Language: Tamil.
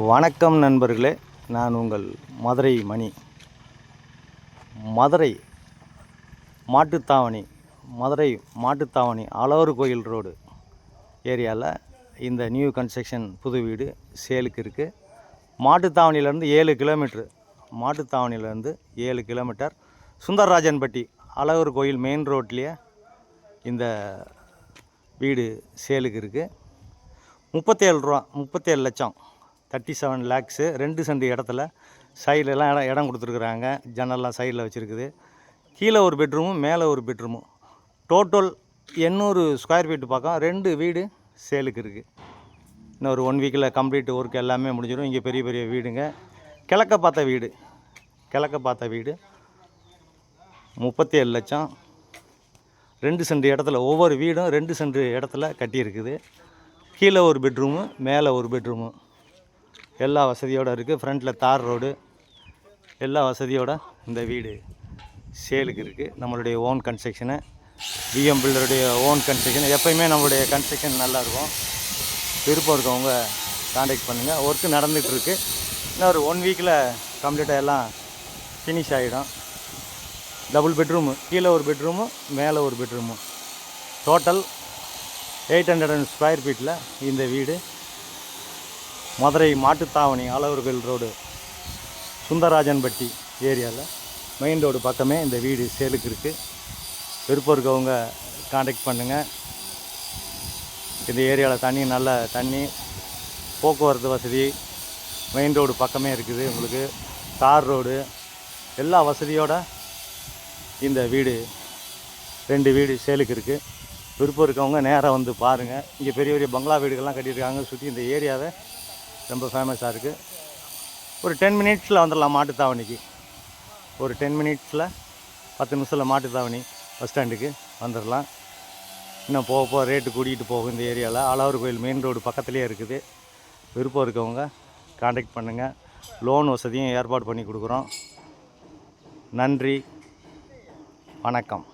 வணக்கம் நண்பர்களே, நான் உங்கள் மதுரை மணி. மதுரை மாட்டுத்தாவணி ஆலவர் கோயில் ரோடு ஏரியாவில் இந்த நியூ கன்ஸ்ட்ரக்ஷன் புது வீடு சேலுக்கு இருக்குது. மாட்டுத்தாவணியிலேருந்து 7 கிலோமீட்டர் சுந்தரராஜன்பட்டி அழகர் கோயில் மெயின் ரோட்லேயே இந்த வீடு சேலுக்கு இருக்குது. 37 லட்சம் 37 லேக்ஸு. 2 சென்ட் இடத்துல சைட்லலாம் இடம் கொடுத்துருக்குறாங்க. ஜன்னல்லாம் சைடில் வச்சுருக்குது. கீழே ஒரு பெட்ரூமும் மேலே ஒரு பெட்ரூமும், டோட்டல் 800 ஸ்கொயர் ஃபீட்டு பக்கம் 2 வீடு சேலுக்கு இருக்குது. இன்னொரு 1 வீக்கில் கம்ப்ளீட் ஒர்க் எல்லாமே முடிஞ்சிடும். இங்கே பெரிய பெரிய வீடுங்க. கிழக்க பார்த்த வீடு 37 லட்சம். 2 சென்ட் இடத்துல ஒவ்வொரு வீடும் 2 சென்ட் இடத்துல கட்டியிருக்குது. கீழே ஒரு பெட்ரூமு, மேலே ஒரு பெட்ரூமு, எல்லா வசதியோடு இருக்குது. ஃப்ரண்ட்டில் தார் ரோடு, எல்லா வசதியோடு இந்த வீடு சேலுக்கு இருக்குது. நம்மளுடைய ஓன் கன்ஸ்ட்ரக்ஷனு, விஎம் பில்டருடைய ஓன் கன்ஸ்ட்ரக்ஷன். எப்போயுமே நம்மளுடைய கன்ஸ்ட்ரக்ஷன் நல்லாயிருக்கும். விருப்பம் இருக்கவங்க காண்டாக்ட் பண்ணுங்கள். ஒர்க்கு நடந்துகிட்ருக்கு. இன்னொரு 1 வீக்கில் கம்ப்ளீட்டாக எல்லாம் ஃபினிஷ் ஆகிடும். டபுள் பெட்ரூமு, கீழே ஒரு பெட்ரூமு, மேலே ஒரு பெட்ரூமு, டோட்டல் 800 ஸ்கொயர் ஃபீட்டில் இந்த வீடு மதுரை மாட்டுத்தாவணி ஆலவர்கள் ரோடு சுந்தரராஜன்பட்டி ஏரியாவில் மெயின் ரோடு பக்கமே இந்த வீடு சேலுக்கு இருக்குது. விருப்பம் இருக்கவங்க காண்டாக்ட் பண்ணுங்கள். இந்த ஏரியாவில் நல்ல தண்ணி, போக்குவரத்து வசதி மெயின் ரோடு பக்கமே இருக்குது. உங்களுக்கு தார் ரோடு, எல்லா வசதியோடு இந்த வீடு 2 வீடு சேலுக்கு இருக்குது. விருப்பம் இருக்கவங்க நேராக வந்து பாருங்கள். இங்கே பெரிய பெரிய பங்களா வீடுகள்லாம் கட்டியிருக்காங்க. சுற்றி இந்த ஏரியாவை ரொம்ப ஃபேமஸாக இருக்குது. ஒரு 10 மினிட்ஸில் வந்துடலாம் மாட்டுத்தாவணிக்கு. ஒரு 10 மினிட்ஸில் 10 நிமிஷத்தில் மாட்டுத்தாவணி பஸ் ஸ்டாண்டுக்கு வந்துடலாம். இன்னும் போக ரேட்டு கூட்டிகிட்டு போகும். இந்த ஏரியாவில் அழகர் கோயில் மெயின் ரோடு பக்கத்துலேயே இருக்குது. விருப்பம் இருக்கவங்க காண்டாக்ட் பண்ணுங்கள். லோன் வசதியும் ஏற்பாடு பண்ணி கொடுக்குறோம். நன்றி, வணக்கம்.